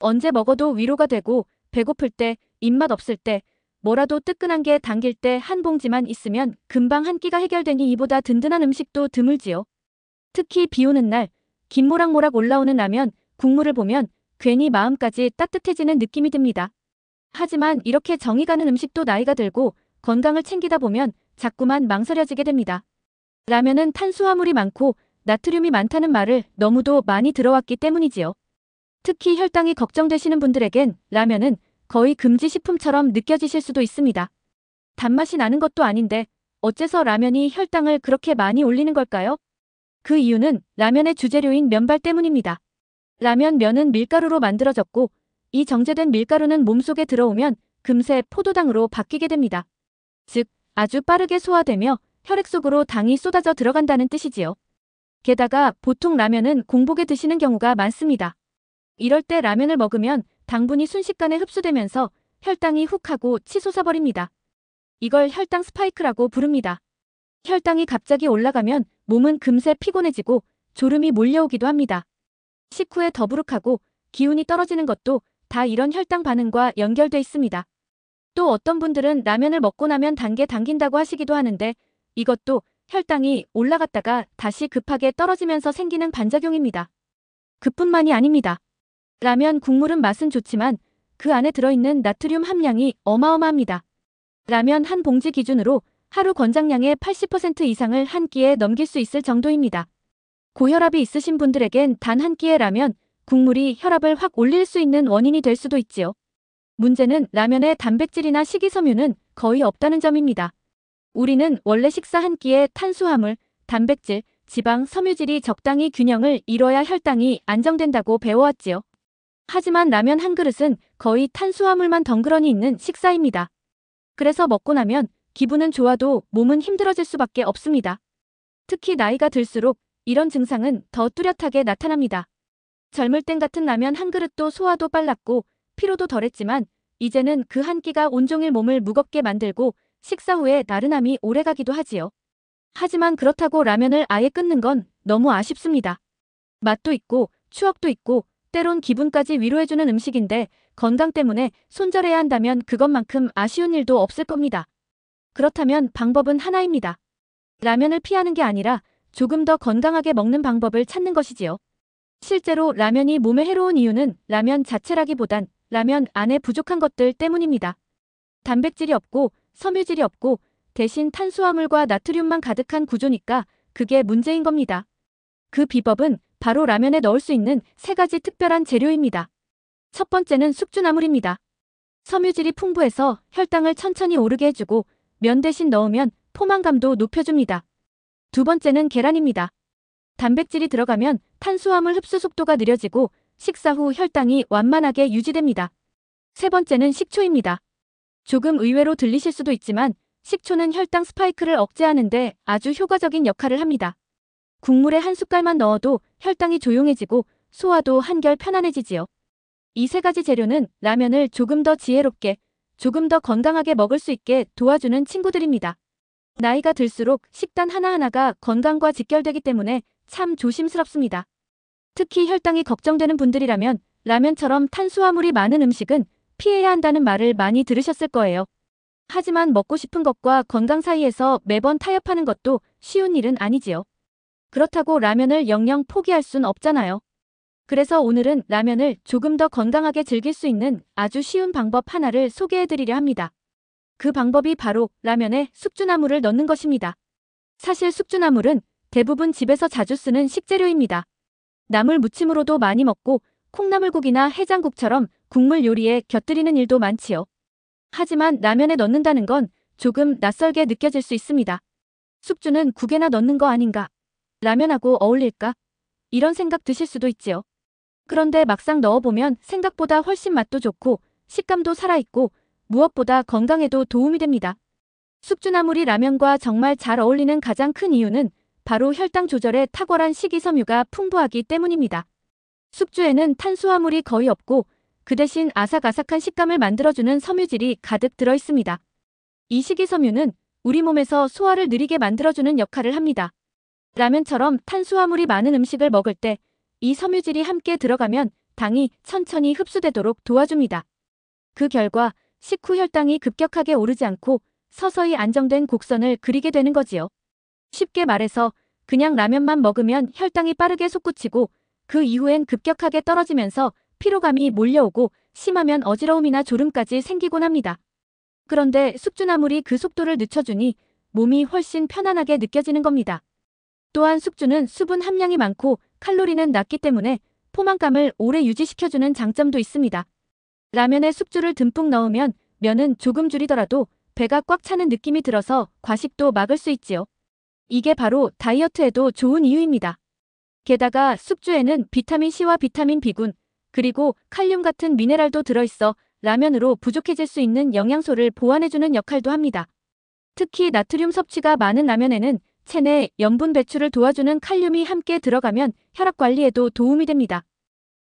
언제 먹어도 위로가 되고 배고플 때, 입맛 없을 때, 뭐라도 뜨끈한 게 당길 때 한 봉지만 있으면 금방 한 끼가 해결되니 이보다 든든한 음식도 드물지요. 특히 비 오는 날, 김 모락모락 올라오는 라면, 국물을 보면 괜히 마음까지 따뜻해지는 느낌이 듭니다. 하지만 이렇게 정이 가는 음식도 나이가 들고 건강을 챙기다 보면 자꾸만 망설여지게 됩니다. 라면은 탄수화물이 많고 나트륨이 많다는 말을 너무도 많이 들어왔기 때문이지요. 특히 혈당이 걱정되시는 분들에겐 라면은 거의 금지 식품처럼 느껴지실 수도 있습니다. 단맛이 나는 것도 아닌데 어째서 라면이 혈당을 그렇게 많이 올리는 걸까요? 그 이유는 라면의 주재료인 면발 때문입니다. 라면 면은 밀가루로 만들어졌고 이 정제된 밀가루는 몸속에 들어오면 금세 포도당으로 바뀌게 됩니다. 즉, 아주 빠르게 소화되며 혈액 속으로 당이 쏟아져 들어간다는 뜻이지요. 게다가 보통 라면은 공복에 드시는 경우가 많습니다. 이럴 때 라면을 먹으면 당분이 순식간에 흡수되면서 혈당이 훅 하고 치솟아버립니다. 이걸 혈당 스파이크라고 부릅니다. 혈당이 갑자기 올라가면 몸은 금세 피곤해지고 졸음이 몰려오기도 합니다. 식후에 더부룩하고 기운이 떨어지는 것도 다 이런 혈당 반응과 연결돼 있습니다. 또 어떤 분들은 라면을 먹고 나면 단계 당긴다고 하시기도 하는데 이것도 혈당이 올라갔다가 다시 급하게 떨어지면서 생기는 반작용입니다. 그뿐만이 아닙니다. 라면 국물은 맛은 좋지만 그 안에 들어있는 나트륨 함량이 어마어마합니다. 라면 한 봉지 기준으로 하루 권장량의 80% 이상을 한 끼에 넘길 수 있을 정도입니다. 고혈압이 있으신 분들에겐 단 한 끼의 라면, 국물이 혈압을 확 올릴 수 있는 원인이 될 수도 있지요. 문제는 라면에 단백질이나 식이섬유는 거의 없다는 점입니다. 우리는 원래 식사 한 끼에 탄수화물, 단백질, 지방, 섬유질이 적당히 균형을 이뤄야 혈당이 안정된다고 배워왔지요. 하지만 라면 한 그릇은 거의 탄수화물만 덩그러니 있는 식사입니다. 그래서 먹고 나면 기분은 좋아도 몸은 힘들어질 수밖에 없습니다. 특히 나이가 들수록 이런 증상은 더 뚜렷하게 나타납니다. 젊을 땐 같은 라면 한 그릇도 소화도 빨랐고 피로도 덜했지만 이제는 그 한 끼가 온종일 몸을 무겁게 만들고 식사 후에 나른함이 오래가기도 하지요. 하지만 그렇다고 라면을 아예 끊는 건 너무 아쉽습니다. 맛도 있고 추억도 있고 때론 기분까지 위로해주는 음식인데 건강 때문에 손절해야 한다면 그것만큼 아쉬운 일도 없을 겁니다. 그렇다면 방법은 하나입니다. 라면을 피하는 게 아니라 조금 더 건강하게 먹는 방법을 찾는 것이지요. 실제로 라면이 몸에 해로운 이유는 라면 자체라기보단 라면 안에 부족한 것들 때문입니다. 단백질이 없고 섬유질이 없고 대신 탄수화물과 나트륨만 가득한 구조니까 그게 문제인 겁니다. 그 비법은 바로 라면에 넣을 수 있는 세 가지 특별한 재료입니다. 첫 번째는 숙주나물입니다. 섬유질이 풍부해서 혈당을 천천히 오르게 해주고 면 대신 넣으면 포만감도 높여줍니다. 두 번째는 계란입니다. 단백질이 들어가면 탄수화물 흡수 속도가 느려지고 식사 후 혈당이 완만하게 유지됩니다. 세 번째는 식초입니다. 조금 의외로 들리실 수도 있지만 식초는 혈당 스파이크를 억제하는데 아주 효과적인 역할을 합니다. 국물에 한 숟갈만 넣어도 혈당이 조용해지고 소화도 한결 편안해지지요. 이 세 가지 재료는 라면을 조금 더 지혜롭게, 조금 더 건강하게 먹을 수 있게 도와주는 친구들입니다. 나이가 들수록 식단 하나하나가 건강과 직결되기 때문에 참 조심스럽습니다. 특히 혈당이 걱정되는 분들이라면 라면처럼 탄수화물이 많은 음식은 피해야 한다는 말을 많이 들으셨을 거예요. 하지만 먹고 싶은 것과 건강 사이에서 매번 타협하는 것도 쉬운 일은 아니지요. 그렇다고 라면을 영영 포기할 순 없잖아요. 그래서 오늘은 라면을 조금 더 건강하게 즐길 수 있는 아주 쉬운 방법 하나를 소개해드리려 합니다. 그 방법이 바로 라면에 숙주나물을 넣는 것입니다. 사실 숙주나물은 대부분 집에서 자주 쓰는 식재료입니다. 나물 무침으로도 많이 먹고 콩나물국이나 해장국처럼 국물 요리에 곁들이는 일도 많지요. 하지만 라면에 넣는다는 건 조금 낯설게 느껴질 수 있습니다. 숙주는 국에나 넣는 거 아닌가? 라면하고 어울릴까? 이런 생각 드실 수도 있지요. 그런데 막상 넣어보면 생각보다 훨씬 맛도 좋고 식감도 살아있고 무엇보다 건강에도 도움이 됩니다. 숙주나물이 라면과 정말 잘 어울리는 가장 큰 이유는 바로 혈당 조절에 탁월한 식이섬유가 풍부하기 때문입니다. 숙주에는 탄수화물이 거의 없고 그 대신 아삭아삭한 식감을 만들어주는 섬유질이 가득 들어있습니다. 이 식이섬유는 우리 몸에서 소화를 느리게 만들어주는 역할을 합니다. 라면처럼 탄수화물이 많은 음식을 먹을 때 이 섬유질이 함께 들어가면 당이 천천히 흡수되도록 도와줍니다. 그 결과 식후 혈당이 급격하게 오르지 않고 서서히 안정된 곡선을 그리게 되는 거지요. 쉽게 말해서 그냥 라면만 먹으면 혈당이 빠르게 솟구치고 그 이후엔 급격하게 떨어지면서 피로감이 몰려오고 심하면 어지러움이나 졸음까지 생기곤 합니다. 그런데 숙주나물이 그 속도를 늦춰주니 몸이 훨씬 편안하게 느껴지는 겁니다. 또한 숙주는 수분 함량이 많고 칼로리는 낮기 때문에 포만감을 오래 유지시켜주는 장점도 있습니다. 라면에 숙주를 듬뿍 넣으면 면은 조금 줄이더라도 배가 꽉 차는 느낌이 들어서 과식도 막을 수 있지요. 이게 바로 다이어트에도 좋은 이유입니다. 게다가 숙주에는 비타민C와 비타민 B군, 그리고 칼륨 같은 미네랄도 들어있어 라면으로 부족해질 수 있는 영양소를 보완해주는 역할도 합니다. 특히 나트륨 섭취가 많은 라면에는 체내 염분 배출을 도와주는 칼륨이 함께 들어가면 혈압 관리에도 도움이 됩니다.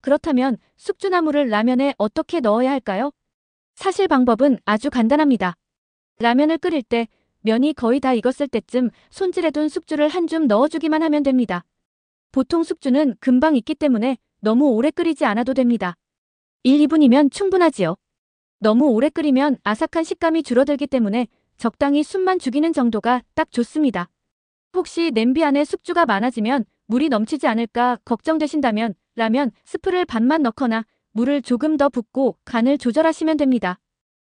그렇다면 숙주나물을 라면에 어떻게 넣어야 할까요? 사실 방법은 아주 간단합니다. 라면을 끓일 때 면이 거의 다 익었을 때쯤 손질해둔 숙주를 한 줌 넣어주기만 하면 됩니다. 보통 숙주는 금방 익기 때문에 너무 오래 끓이지 않아도 됩니다. 1, 2분이면 충분하지요. 너무 오래 끓이면 아삭한 식감이 줄어들기 때문에 적당히 숨만 죽이는 정도가 딱 좋습니다. 혹시 냄비 안에 숙주가 많아지면 물이 넘치지 않을까 걱정되신다면 라면 스프를 반만 넣거나 물을 조금 더 붓고 간을 조절하시면 됩니다.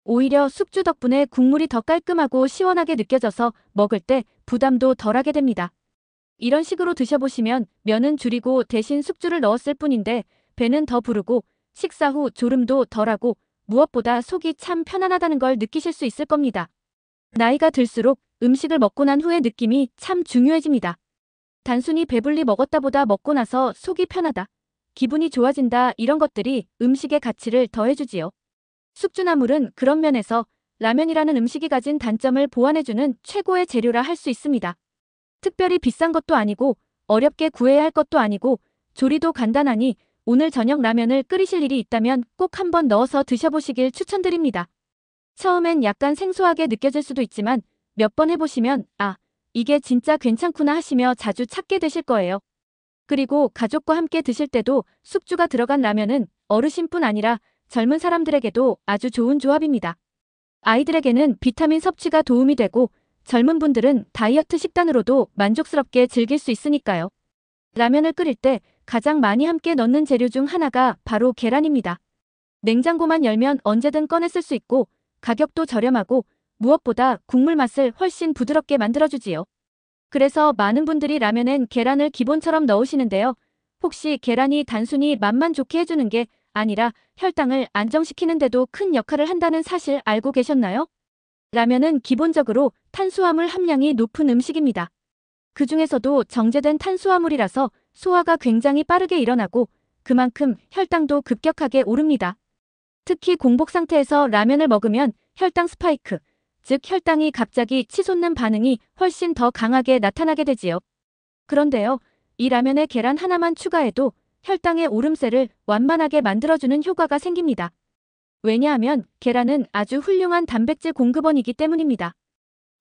오히려 숙주 덕분에 국물이 더 깔끔하고 시원하게 느껴져서 먹을 때 부담도 덜하게 됩니다. 이런 식으로 드셔보시면 면은 줄이고 대신 숙주를 넣었을 뿐인데 배는 더 부르고 식사 후 졸음도 덜하고 무엇보다 속이 참 편안하다는 걸 느끼실 수 있을 겁니다. 나이가 들수록 음식을 먹고 난 후의 느낌이 참 중요해집니다. 단순히 배불리 먹었다보다 먹고 나서 속이 편하다, 기분이 좋아진다 이런 것들이 음식의 가치를 더해주지요. 숙주나물은 그런 면에서 라면이라는 음식이 가진 단점을 보완해주는 최고의 재료라 할 수 있습니다. 특별히 비싼 것도 아니고 어렵게 구해야 할 것도 아니고 조리도 간단하니 오늘 저녁 라면을 끓이실 일이 있다면 꼭 한번 넣어서 드셔보시길 추천드립니다. 처음엔 약간 생소하게 느껴질 수도 있지만 몇 번 해보시면 아, 이게 진짜 괜찮구나 하시며 자주 찾게 되실 거예요. 그리고 가족과 함께 드실 때도 숙주가 들어간 라면은 어르신뿐 아니라 젊은 사람들에게도 아주 좋은 조합입니다. 아이들에게는 비타민 섭취가 도움이 되고 젊은 분들은 다이어트 식단으로도 만족스럽게 즐길 수 있으니까요. 라면을 끓일 때 가장 많이 함께 넣는 재료 중 하나가 바로 계란입니다. 냉장고만 열면 언제든 꺼내 쓸 수 있고 가격도 저렴하고 무엇보다 국물 맛을 훨씬 부드럽게 만들어주지요. 그래서 많은 분들이 라면엔 계란을 기본처럼 넣으시는데요. 혹시 계란이 단순히 맛만 좋게 해주는 게 아니라 혈당을 안정시키는 데도 큰 역할을 한다는 사실 알고 계셨나요? 라면은 기본적으로 탄수화물 함량이 높은 음식입니다. 그 중에서도 정제된 탄수화물이라서 소화가 굉장히 빠르게 일어나고 그만큼 혈당도 급격하게 오릅니다. 특히 공복 상태에서 라면을 먹으면 혈당 스파이크, 즉 혈당이 갑자기 치솟는 반응이 훨씬 더 강하게 나타나게 되지요. 그런데요, 이 라면에 계란 하나만 추가해도 혈당의 오름세를 완만하게 만들어주는 효과가 생깁니다. 왜냐하면 계란은 아주 훌륭한 단백질 공급원이기 때문입니다.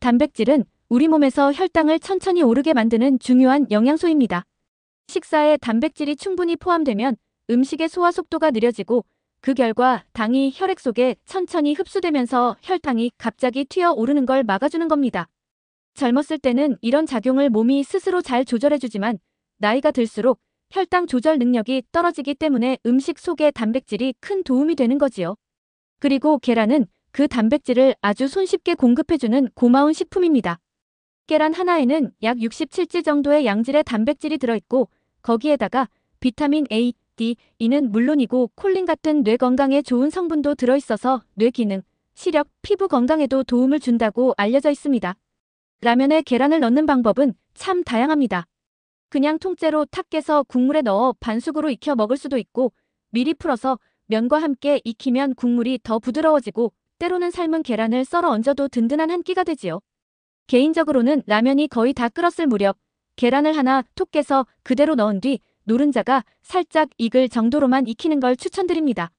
단백질은 우리 몸에서 혈당을 천천히 오르게 만드는 중요한 영양소입니다. 식사에 단백질이 충분히 포함되면 음식의 소화 속도가 느려지고 그 결과 당이 혈액 속에 천천히 흡수되면서 혈당이 갑자기 튀어 오르는 걸 막아주는 겁니다. 젊었을 때는 이런 작용을 몸이 스스로 잘 조절해주지만 나이가 들수록 혈당 조절 능력이 떨어지기 때문에 음식 속의 단백질이 큰 도움이 되는 거지요. 그리고 계란은 그 단백질을 아주 손쉽게 공급해주는 고마운 식품입니다. 계란 하나에는 약 67지 정도의 양질의 단백질이 들어있고 거기에다가 비타민 A, D, E는 물론이고 콜린 같은 뇌 건강에 좋은 성분도 들어있어서 뇌 기능, 시력, 피부 건강에도 도움을 준다고 알려져 있습니다. 라면에 계란을 넣는 방법은 참 다양합니다. 그냥 통째로 탁 깨서 국물에 넣어 반숙으로 익혀 먹을 수도 있고 미리 풀어서 면과 함께 익히면 국물이 더 부드러워지고 때로는 삶은 계란을 썰어 얹어도 든든한 한 끼가 되지요. 개인적으로는 라면이 거의 다 끓었을 무렵 계란을 하나 톡 깨서 그대로 넣은 뒤 노른자가 살짝 익을 정도로만 익히는 걸 추천드립니다.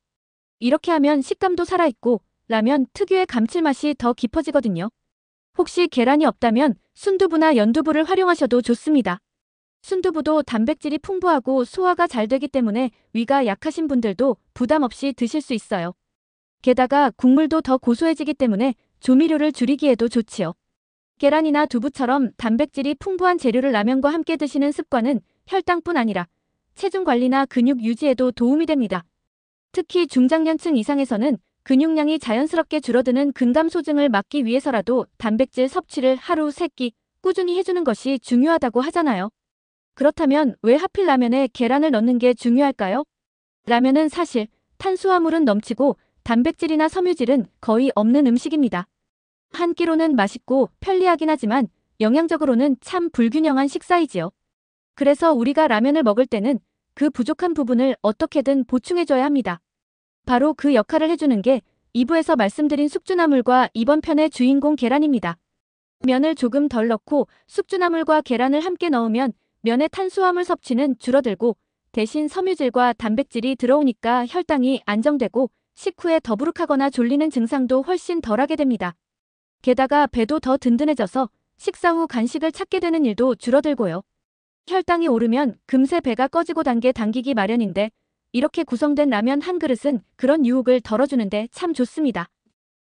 이렇게 하면 식감도 살아있고 라면 특유의 감칠맛이 더 깊어지거든요. 혹시 계란이 없다면 순두부나 연두부를 활용하셔도 좋습니다. 순두부도 단백질이 풍부하고 소화가 잘 되기 때문에 위가 약하신 분들도 부담 없이 드실 수 있어요. 게다가 국물도 더 고소해지기 때문에 조미료를 줄이기에도 좋지요. 계란이나 두부처럼 단백질이 풍부한 재료를 라면과 함께 드시는 습관은 혈당뿐 아니라 체중 관리나 근육 유지에도 도움이 됩니다. 특히 중장년층 이상에서는 근육량이 자연스럽게 줄어드는 근감소증을 막기 위해서라도 단백질 섭취를 하루 3끼 꾸준히 해주는 것이 중요하다고 하잖아요. 그렇다면 왜 하필 라면에 계란을 넣는 게 중요할까요? 라면은 사실 탄수화물은 넘치고 단백질이나 섬유질은 거의 없는 음식입니다. 한 끼로는 맛있고 편리하긴 하지만 영양적으로는 참 불균형한 식사이지요. 그래서 우리가 라면을 먹을 때는 그 부족한 부분을 어떻게든 보충해줘야 합니다. 바로 그 역할을 해주는 게 2부에서 말씀드린 숙주나물과 이번 편의 주인공 계란입니다. 면을 조금 덜 넣고 숙주나물과 계란을 함께 넣으면 면의 탄수화물 섭취는 줄어들고 대신 섬유질과 단백질이 들어오니까 혈당이 안정되고 식후에 더부룩하거나 졸리는 증상도 훨씬 덜하게 됩니다. 게다가 배도 더 든든해져서 식사 후 간식을 찾게 되는 일도 줄어들고요. 혈당이 오르면 금세 배가 꺼지고 당기기 마련인데 이렇게 구성된 라면 한 그릇은 그런 유혹을 덜어주는데 참 좋습니다.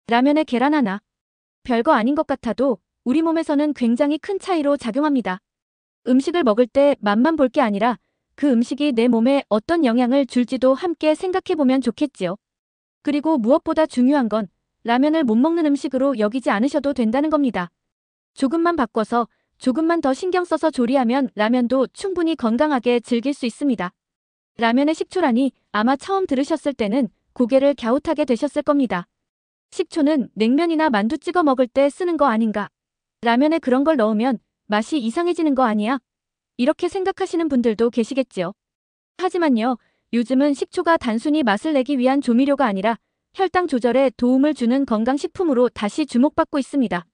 라면에 계란 하나. 별거 아닌 것 같아도 우리 몸에서는 굉장히 큰 차이로 작용합니다. 음식을 먹을 때 맛만 볼 게 아니라 그 음식이 내 몸에 어떤 영향을 줄지도 함께 생각해보면 좋겠지요. 그리고 무엇보다 중요한 건 라면을 못 먹는 음식으로 여기지 않으셔도 된다는 겁니다. 조금만 바꿔서 조금만 더 신경 써서 조리하면 라면도 충분히 건강하게 즐길 수 있습니다. 라면의 식초라니 아마 처음 들으셨을 때는 고개를 갸웃하게 되셨을 겁니다. 식초는 냉면이나 만두 찍어 먹을 때 쓰는 거 아닌가? 라면에 그런 걸 넣으면 맛이 이상해지는 거 아니야? 이렇게 생각하시는 분들도 계시겠지요. 하지만요, 요즘은 식초가 단순히 맛을 내기 위한 조미료가 아니라 혈당 조절에 도움을 주는 건강식품으로 다시 주목받고 있습니다.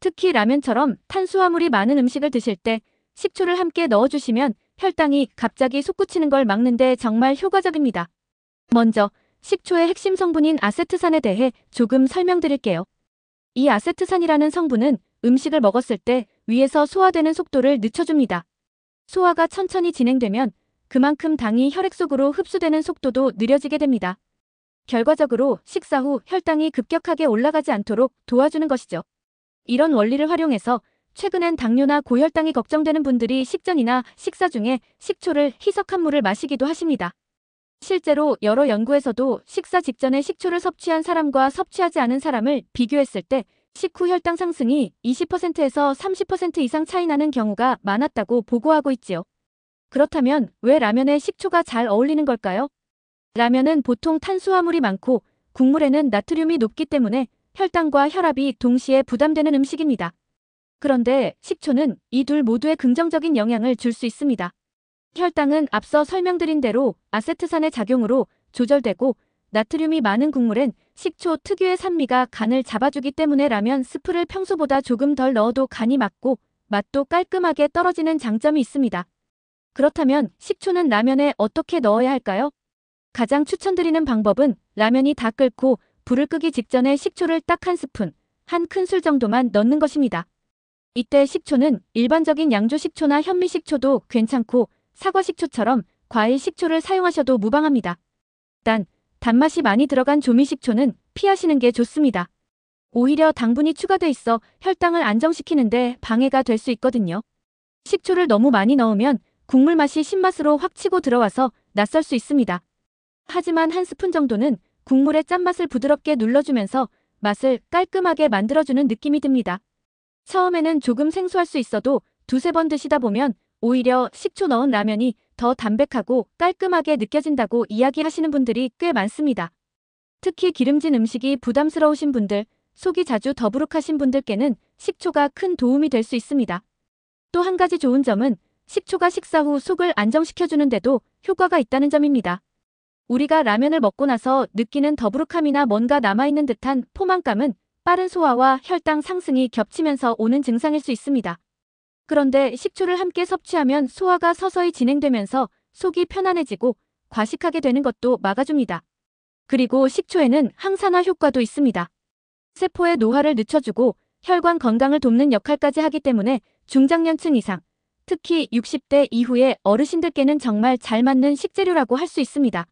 특히 라면처럼 탄수화물이 많은 음식을 드실 때 식초를 함께 넣어주시면 혈당이 갑자기 솟구치는 걸 막는데 정말 효과적입니다. 먼저 식초의 핵심 성분인 아세트산에 대해 조금 설명드릴게요. 이 아세트산이라는 성분은 음식을 먹었을 때 위에서 소화되는 속도를 늦춰줍니다. 소화가 천천히 진행되면 그만큼 당이 혈액 속으로 흡수되는 속도도 느려지게 됩니다. 결과적으로 식사 후 혈당이 급격하게 올라가지 않도록 도와주는 것이죠. 이런 원리를 활용해서 최근엔 당뇨나 고혈당이 걱정되는 분들이 식전이나 식사 중에 식초를 희석한 물을 마시기도 하십니다. 실제로 여러 연구에서도 식사 직전에 식초를 섭취한 사람과 섭취하지 않은 사람을 비교했을 때 식후 혈당 상승이 20%에서 30% 이상 차이 나는 경우가 많았다고 보고하고 있지요. 그렇다면 왜 라면에 식초가 잘 어울리는 걸까요? 라면은 보통 탄수화물이 많고 국물에는 나트륨이 높기 때문에 혈당과 혈압이 동시에 부담되는 음식입니다. 그런데 식초는 이 둘 모두에 긍정적인 영향을 줄 수 있습니다. 혈당은 앞서 설명드린 대로 아세트산의 작용으로 조절되고 나트륨이 많은 국물엔 식초 특유의 산미가 간을 잡아주기 때문에 라면 스프를 평소보다 조금 덜 넣어도 간이 맞고 맛도 깔끔하게 떨어지는 장점이 있습니다. 그렇다면 식초는 라면에 어떻게 넣어야 할까요? 가장 추천드리는 방법은 라면이 다 끓고 불을 끄기 직전에 식초를 딱 한 스푼, 한 큰술 정도만 넣는 것입니다. 이때 식초는 일반적인 양조 식초나 현미 식초도 괜찮고 사과 식초처럼 과일 식초를 사용하셔도 무방합니다. 단, 단맛이 많이 들어간 조미 식초는 피하시는 게 좋습니다. 오히려 당분이 추가돼 있어 혈당을 안정시키는데 방해가 될 수 있거든요. 식초를 너무 많이 넣으면 국물 맛이 신맛으로 확 치고 들어와서 낯설 수 있습니다. 하지만 한 스푼 정도는 국물의 짠맛을 부드럽게 눌러주면서 맛을 깔끔하게 만들어주는 느낌이 듭니다. 처음에는 조금 생소할 수 있어도 두세 번 드시다 보면 오히려 식초 넣은 라면이 더 담백하고 깔끔하게 느껴진다고 이야기하시는 분들이 꽤 많습니다. 특히 기름진 음식이 부담스러우신 분들, 속이 자주 더부룩하신 분들께는 식초가 큰 도움이 될 수 있습니다. 또 한 가지 좋은 점은 식초가 식사 후 속을 안정시켜주는데도 효과가 있다는 점입니다. 우리가 라면을 먹고 나서 느끼는 더부룩함이나 뭔가 남아있는 듯한 포만감은 빠른 소화와 혈당 상승이 겹치면서 오는 증상일 수 있습니다. 그런데 식초를 함께 섭취하면 소화가 서서히 진행되면서 속이 편안해지고 과식하게 되는 것도 막아줍니다. 그리고 식초에는 항산화 효과도 있습니다. 세포의 노화를 늦춰주고 혈관 건강을 돕는 역할까지 하기 때문에 중장년층 이상, 특히 60대 이후의 어르신들께는 정말 잘 맞는 식재료라고 할 수 있습니다.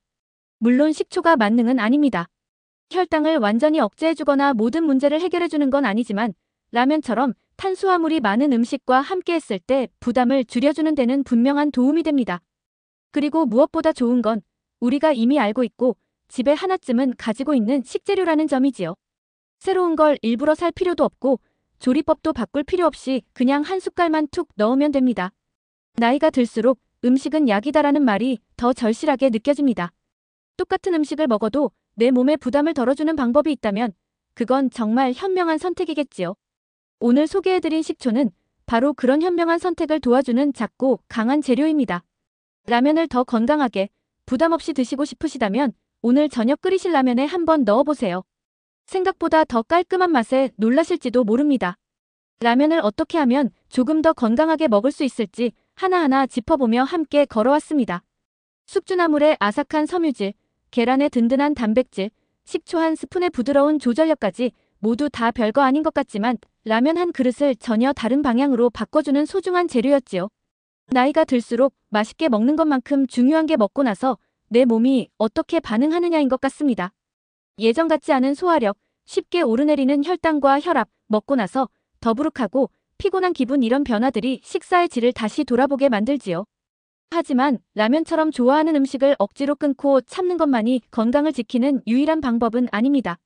물론 식초가 만능은 아닙니다. 혈당을 완전히 억제해주거나 모든 문제를 해결해주는 건 아니지만 라면처럼 탄수화물이 많은 음식과 함께 했을 때 부담을 줄여주는 데는 분명한 도움이 됩니다. 그리고 무엇보다 좋은 건 우리가 이미 알고 있고 집에 하나쯤은 가지고 있는 식재료라는 점이지요. 새로운 걸 일부러 살 필요도 없고 조리법도 바꿀 필요 없이 그냥 한 숟갈만 툭 넣으면 됩니다. 나이가 들수록 음식은 약이다라는 말이 더 절실하게 느껴집니다. 똑같은 음식을 먹어도 내 몸에 부담을 덜어주는 방법이 있다면 그건 정말 현명한 선택이겠지요. 오늘 소개해드린 식초는 바로 그런 현명한 선택을 도와주는 작고 강한 재료입니다. 라면을 더 건강하게 부담 없이 드시고 싶으시다면 오늘 저녁 끓이실 라면에 한번 넣어보세요. 생각보다 더 깔끔한 맛에 놀라실지도 모릅니다. 라면을 어떻게 하면 조금 더 건강하게 먹을 수 있을지 하나하나 짚어보며 함께 걸어왔습니다. 숙주나물의 아삭한 섬유질, 계란의 든든한 단백질, 식초 한 스푼의 부드러운 조절력까지 모두 다 별거 아닌 것 같지만 라면 한 그릇을 전혀 다른 방향으로 바꿔주는 소중한 재료였지요. 나이가 들수록 맛있게 먹는 것만큼 중요한 게 먹고 나서 내 몸이 어떻게 반응하느냐인 것 같습니다. 예전 같지 않은 소화력, 쉽게 오르내리는 혈당과 혈압, 먹고 나서 더부룩하고 피곤한 기분 이런 변화들이 식사의 질을 다시 돌아보게 만들지요. 하지만 라면처럼 좋아하는 음식을 억지로 끊고 참는 것만이 건강을 지키는 유일한 방법은 아닙니다.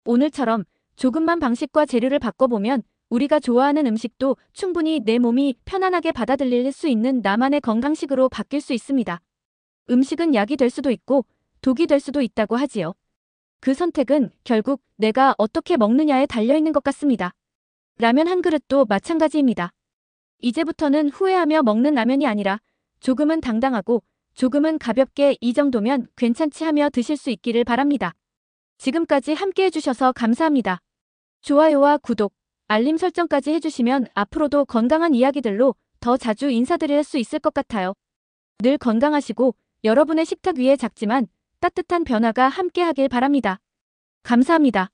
오늘처럼 조금만 방식과 재료를 바꿔보면 우리가 좋아하는 음식도 충분히 내 몸이 편안하게 받아들일 수 있는 나만의 건강식으로 바뀔 수 있습니다. 음식은 약이 될 수도 있고 독이 될 수도 있다고 하지요. 그 선택은 결국 내가 어떻게 먹느냐에 달려있는 것 같습니다. 라면 한 그릇도 마찬가지입니다. 이제부터는 후회하며 먹는 라면이 아니라 조금은 당당하고 조금은 가볍게 이 정도면 괜찮지 하며 드실 수 있기를 바랍니다. 지금까지 함께 해주셔서 감사합니다. 좋아요와 구독, 알림 설정까지 해주시면 앞으로도 건강한 이야기들로 더 자주 인사드릴 수 있을 것 같아요. 늘 건강하시고 여러분의 식탁 위에 작지만 따뜻한 변화가 함께 하길 바랍니다. 감사합니다.